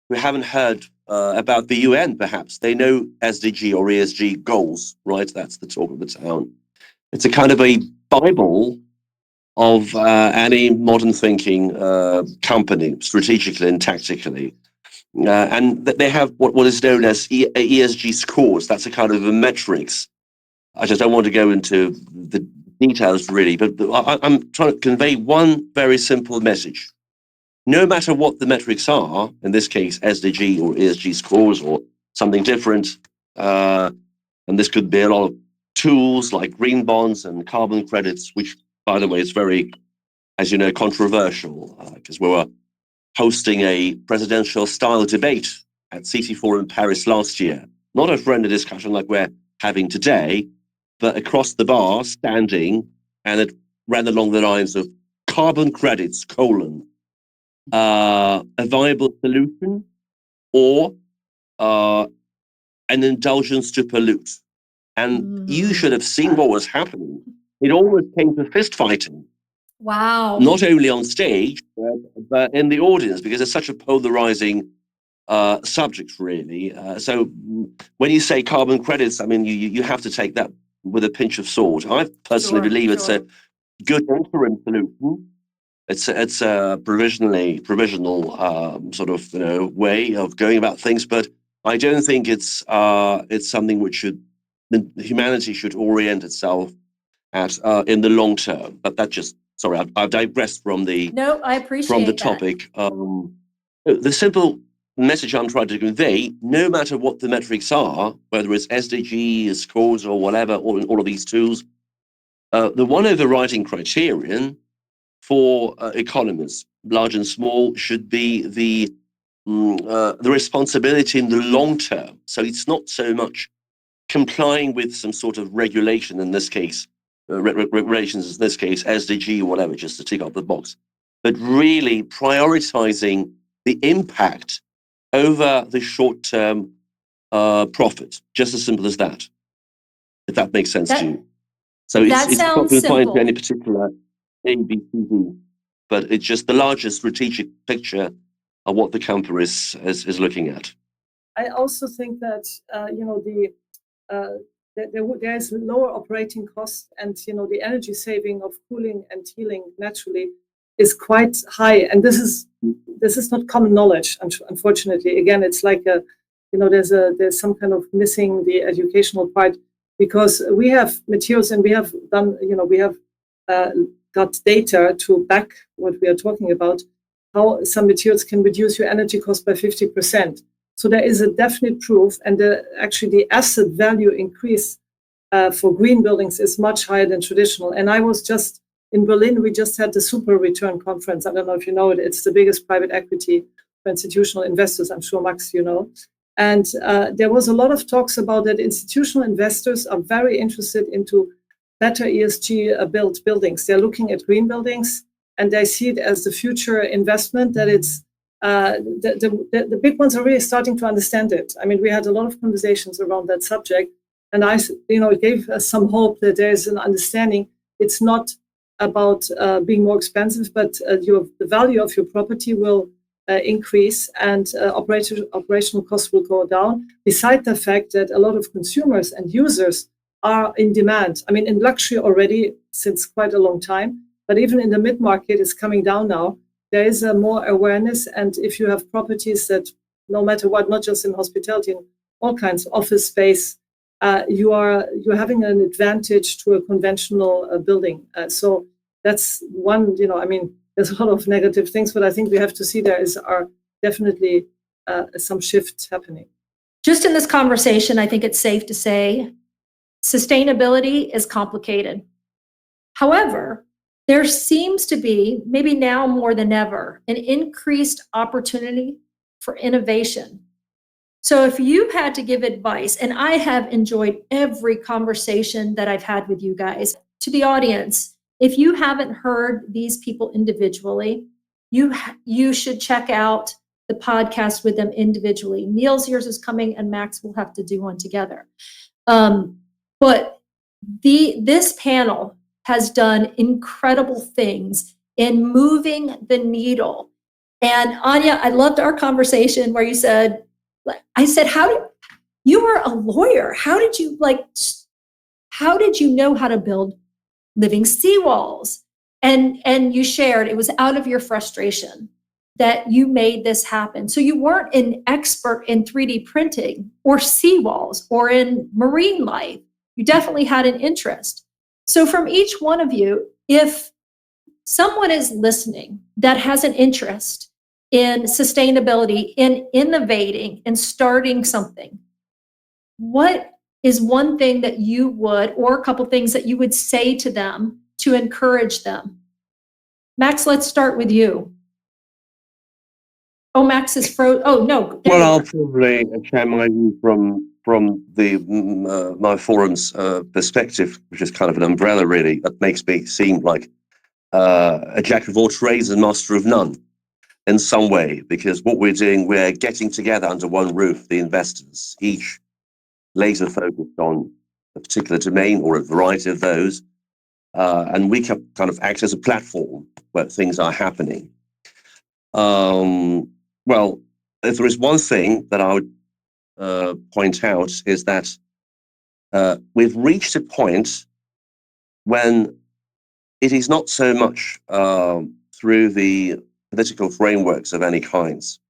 who haven't heard about the UN, perhaps, they know SDG or ESG goals, right? That's the talk of the town. It's a kind of a Bible of any modern thinking company, strategically and tactically. And they have what is known as ESG scores. That's a kind of a metrics. I just don't want to go into the details really, but I'm trying to convey one very simple message. No matter what the metrics are, in this case, SDG or ESG scores or something different, and this could be a lot of tools like green bonds and carbon credits, which, by the way, is very, as you know, controversial, because we were hosting a presidential style debate at CT4 in Paris last year. Not a friendly discussion like we're having today, but across the bar, standing, and it ran along the lines of carbon credits, a viable solution, or an indulgence to pollute. And you should have seen what was happening. It almost came to fist fighting. Wow. Not only on stage, but in the audience, because it's such a polarizing subject, really. So when you say carbon credits, I mean, you have to take that with a pinch of salt. I personally believe it's a good interim solution. It's a provisional sort of way of going about things, but I don't think it's something which humanity should orient itself at in the long term. But that just I've digressed from the topic. The simple message I'm trying to convey: no matter what the metrics are, whether it's SDG, scores, or whatever, all of these tools, the one overriding criterion for economies, large and small, should be the responsibility in the long term. So it's not so much complying with some sort of regulation, in this case, regulations, in this case, SDG or whatever, just to tick off the box, but really prioritizing the impact over the short-term profit, just as simple as that, if that makes sense to you. So it's not confined to any particular A, B, C, D, but it's just the larger strategic picture of what the company is looking at. I also think that there is lower operating costs, and the energy saving of cooling and heating naturally is quite high. And this is not common knowledge, unfortunately. Again, it's like there's some kind of missing the educational part, because we have materials and we have done got data to back what we are talking about, how some materials can reduce your energy cost by 50%. So there is a definite proof, and actually the asset value increase for green buildings is much higher than traditional. And I was just in Berlin, we just had the Super Return Conference. I don't know if you know it. It's the biggest private equity for institutional investors. I'm sure, Max, you know. And there was a lot of talks about that institutional investors are very interested into better ESG built buildings. They're looking at green buildings, and they see it as the future investment, that it's the big ones are really starting to understand it. I mean, we had a lot of conversations around that subject, and it gave us some hope that there is an understanding. It's not about being more expensive, but the value of your property will increase, and operational costs will go down, beside the fact that a lot of consumers and users are in demand. I mean, in luxury already since quite a long time, but even in the mid-market, it's coming down now. There is more awareness, and if you have properties that, no matter what, not just in hospitality, in all kinds of office space, you're having an advantage to a conventional building. So that's one, I mean, there's a lot of negative things, but I think we have to see there are definitely some shifts happening. Just in this conversation, I think it's safe to say sustainability is complicated. However, there seems to be, maybe now more than ever, an increased opportunity for innovation. So if you had to give advice, and I have enjoyed every conversation that I've had with you guys, to the audience, if you haven't heard these people individually, you should check out the podcast with them individually. Neil's yours is coming, and Max will have to do one together. But this panel has done incredible things in moving the needle. And Anya, I loved our conversation where you said, you were a lawyer. How did you know how to build living seawalls? And you shared it was out of your frustration that you made this happen. So you weren't an expert in 3D printing or seawalls or in marine life. You definitely had an interest. So from each one of you, if someone is listening that has an interest in sustainability, in innovating and starting something, what is one thing that you would, or a couple things that you would say to them to encourage them? Max, let's start with you. Oh, Max is frozen. Oh, no. Well, I'll probably share my view from the my forum's perspective, which is kind of an umbrella, really, that makes me seem like a jack of all trades and master of none in some way, because what we're doing, we're getting together under one roof, the investors, each laser focused on a particular domain or a variety of those, and we can kind of act as a platform where things are happening. Well, if there is one thing that I would point out, is that we've reached a point when it is not so much through the political frameworks of any kinds,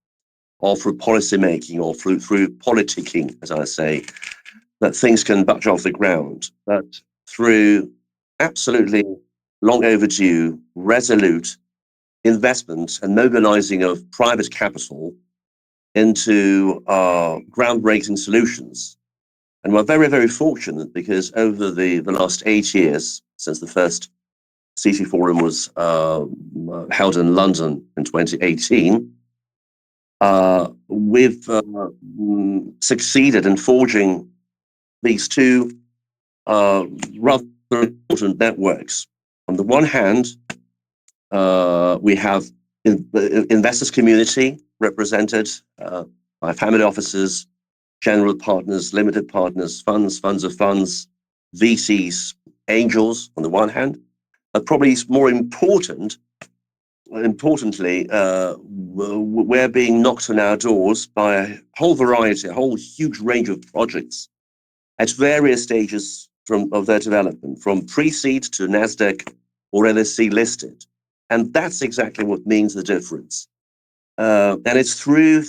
or through policy making, or through politicking, as I say, that things can budge off the ground, but through absolutely long overdue, resolute investment and mobilizing of private capital into groundbreaking solutions. And we're very, very fortunate, because over the last 8 years, since the first CT Forum was held in London in 2018, we've succeeded in forging these two rather important networks. On the one hand, we have the investors community represented by family offices, general partners, limited partners, funds of funds, VCs, angels on the one hand. But probably more importantly, we're being knocked on our doors by a whole variety, a whole huge range of projects at various stages of their development, from pre-seed to NASDAQ or LSE listed. And that's exactly what means the difference. And it's through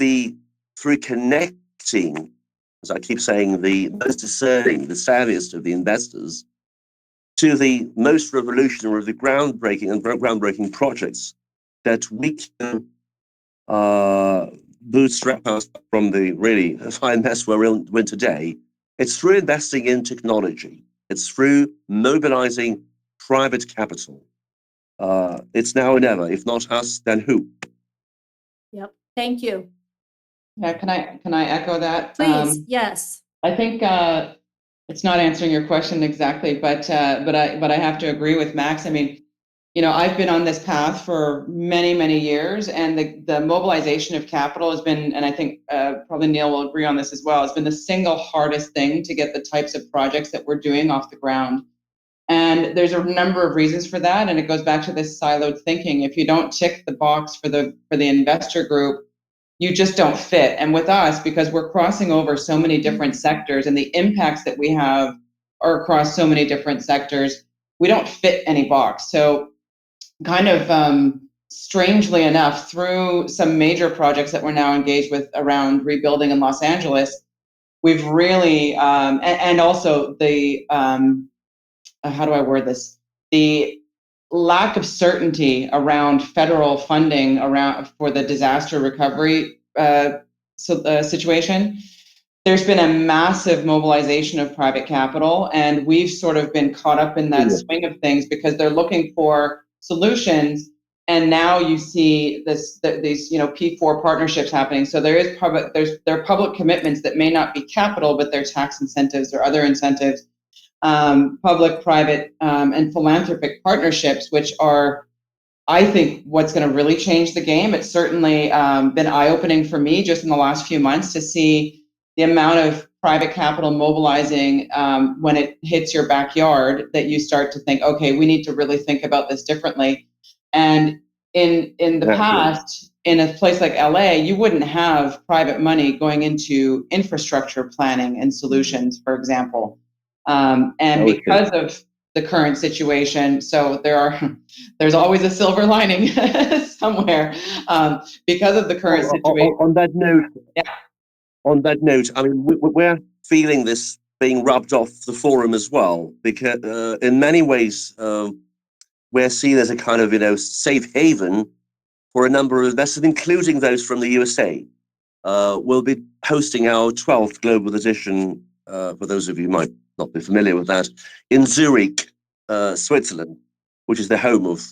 connecting, as I keep saying, the most discerning, the savviest of the investors to the most revolutionary of the groundbreaking projects, that we can bootstrap us from the really fine mess we're in today. It's through investing in technology. It's through mobilizing private capital. It's now or never. If not us, then who? Yep. Thank you. Yeah, can I echo that? Please. Yes. I think It's not answering your question exactly, but I have to agree with Max. I mean, you know, I've been on this path for many, many years, and the mobilization of capital has been, and I think probably Neil will agree on this as well, has been the single hardest thing to get the types of projects that we're doing off the ground. And there's a number of reasons for that, and it goes back to this siloed thinking. If you don't tick the box for the investor group, you just don't fit. And with us, because we're crossing over so many different sectors and the impacts that we have are across so many different sectors, we don't fit any box. So kind of strangely enough, through some major projects that we're now engaged with around rebuilding in Los Angeles, we've really, and also the, how do I word this? The lack of certainty around federal funding for the disaster recovery situation. There's been a massive mobilization of private capital, and we've sort of been caught up in that swing of things because they're looking for solutions. And now you see these P4 partnerships happening. So there are public commitments that may not be capital, but they're tax incentives or other incentives. Public, private, and philanthropic partnerships, which are, I think, what's going to really change the game. It's certainly been eye-opening for me just in the last few months to see the amount of private capital mobilizing when it hits your backyard, that you start to think, okay, we need to really think about this differently. And in the past, in a place like LA, you wouldn't have private money going into infrastructure planning and solutions, for example. And because of the current situation, so there's always a silver lining somewhere. Because of the current situation. On that note, I mean, we're feeling this being rubbed off the forum as well, because in many ways, we're seen as a kind of, safe haven for a number of investors, including those from the USA. We'll be hosting our 12th global edition, for those of you who might not be familiar with that, in Zurich, Switzerland, which is the home of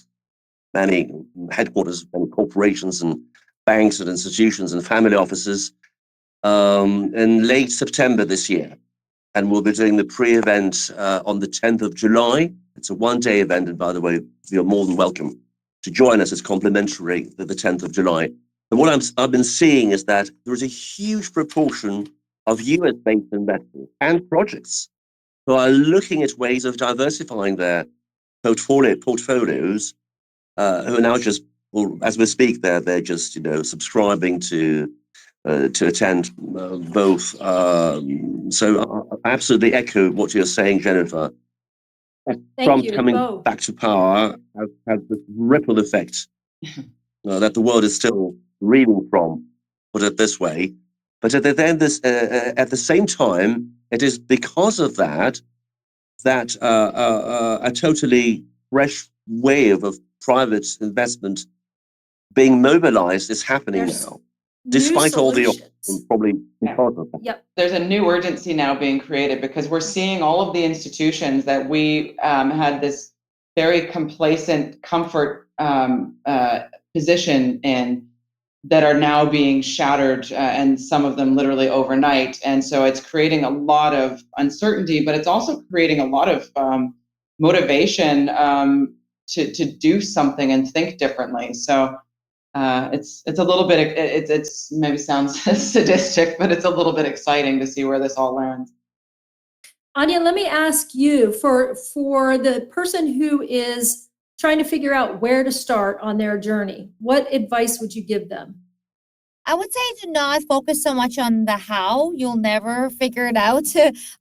many headquarters and corporations and banks and institutions and family offices, in late September this year. And we'll be doing the pre-event on the 10th of July. It's a one-day event, and by the way, you're more than welcome to join us. It's complimentary the 10th of July. And what I've been seeing is that there is a huge proportion of US-based investors and projects who are looking at ways of diversifying their portfolios, who are now just, well, as we speak, they're just subscribing to attend both. So I absolutely echo what you're saying, Jennifer. Trump coming back to power has this ripple effect that the world is still reeling from, put it this way. But at the same time, it is because of that a totally fresh wave of private investment being mobilized is happening now, despite all the options, probably because of that. Yep. There's a new urgency now being created because we're seeing all of the institutions that we had this very complacent comfort position in, that are now being shattered, and some of them literally overnight. And so it's creating a lot of uncertainty, but it's also creating a lot of motivation to do something and think differently. So it's a little bit, it's maybe sounds sadistic, but it's a little bit exciting to see where this all lands. Anya, let me ask you, for the person who is trying to figure out where to start on their journey, what advice would you give them? I would say do not focus so much on the how. You'll never figure it out,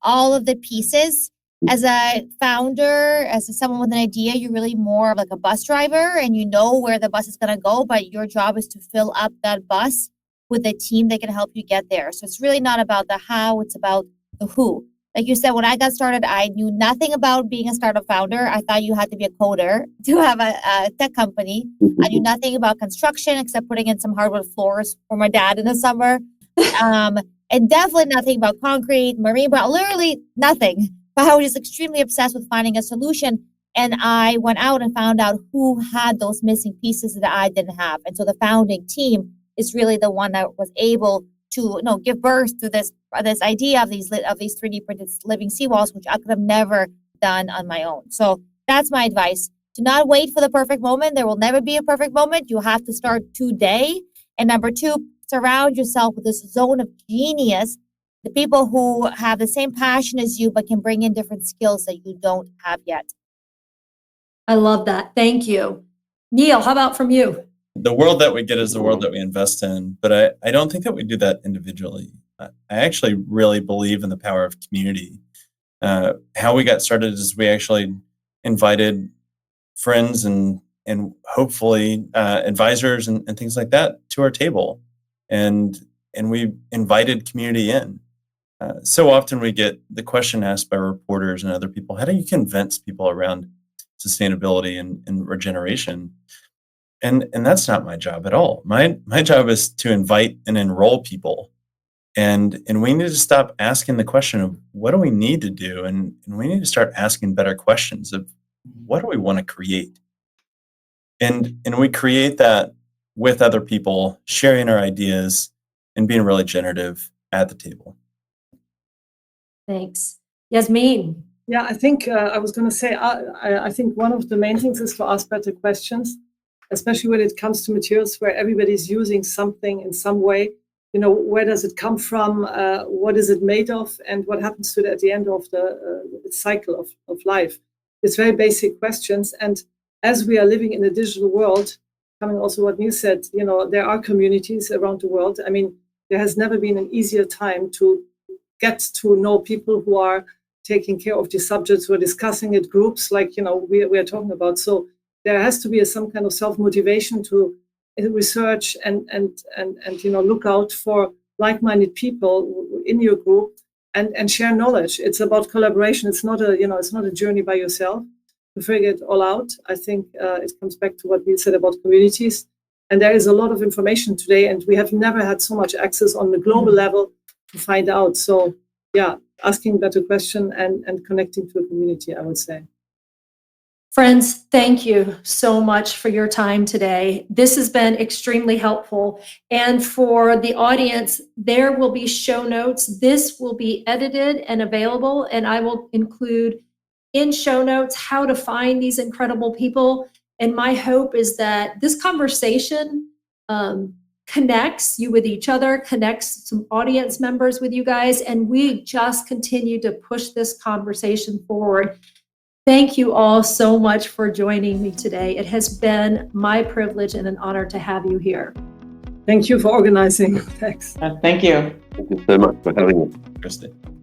all of the pieces. As a founder, as someone with an idea, you're really more like a bus driver, and you know where the bus is going to go, but your job is to fill up that bus with a team that can help you get there. So it's really not about the how, it's about the who. Like you said, when I got started, I knew nothing about being a startup founder. I thought you had to be a coder to have a tech company. I knew nothing about construction except putting in some hardwood floors for my dad in the summer. And definitely nothing about concrete, marine, but literally nothing. But I was just extremely obsessed with finding a solution. And I went out and found out who had those missing pieces that I didn't have. And so the founding team is really the one that was able to give birth to this idea of these 3D printed living seawalls, which I could have never done on my own. So that's my advice. Do not wait for the perfect moment. There will never be a perfect moment. You have to start today. And number two, surround yourself with this zone of genius, the people who have the same passion as you, but can bring in different skills that you don't have yet. I love that. Thank you. Neil, how about from you? The world that we get is the world that we invest in, but I don't think that we do that individually. I actually really believe in the power of community. How we got started is we actually invited friends and hopefully advisors and things like that to our table, and we invited community in. So often we get the question asked by reporters and other people, how do you convince people around sustainability and regeneration? And that's not my job at all. My job is to invite and enroll people. And we need to stop asking the question of what do we need to do? And we need to start asking better questions of what do we want to create? And we create that with other people, sharing our ideas and being really generative at the table. Thanks. Yasmin. Yeah, I think I was going to say, I think one of the main things is to ask better questions, especially when it comes to materials where everybody's using something in some way. Where does it come from? What is it made of? And what happens to it at the end of the cycle of life? It's very basic questions. And as we are living in a digital world, coming also what Neil said, there are communities around the world. I mean, there has never been an easier time to get to know people who are taking care of these subjects. We're discussing it, groups like, we are talking about. So there has to be some kind of self-motivation to research and look out for like-minded people in your group and share knowledge. It's about collaboration. It's not a journey by yourself to figure it all out. I think it comes back to what Neil said about communities. And there is a lot of information today, and we have never had so much access on the global level to find out. So yeah, asking better question and connecting to a community, I would say. Friends, thank you so much for your time today. This has been extremely helpful. And for the audience, there will be show notes. This will be edited and available, and I will include in show notes how to find these incredible people. And my hope is that this conversation connects you with each other, connects some audience members with you guys, and we just continue to push this conversation forward. Thank you all so much for joining me today. It has been my privilege and an honor to have you here. Thank you for organizing. Thanks. Thank you. Thank you so much for having us. Kristen.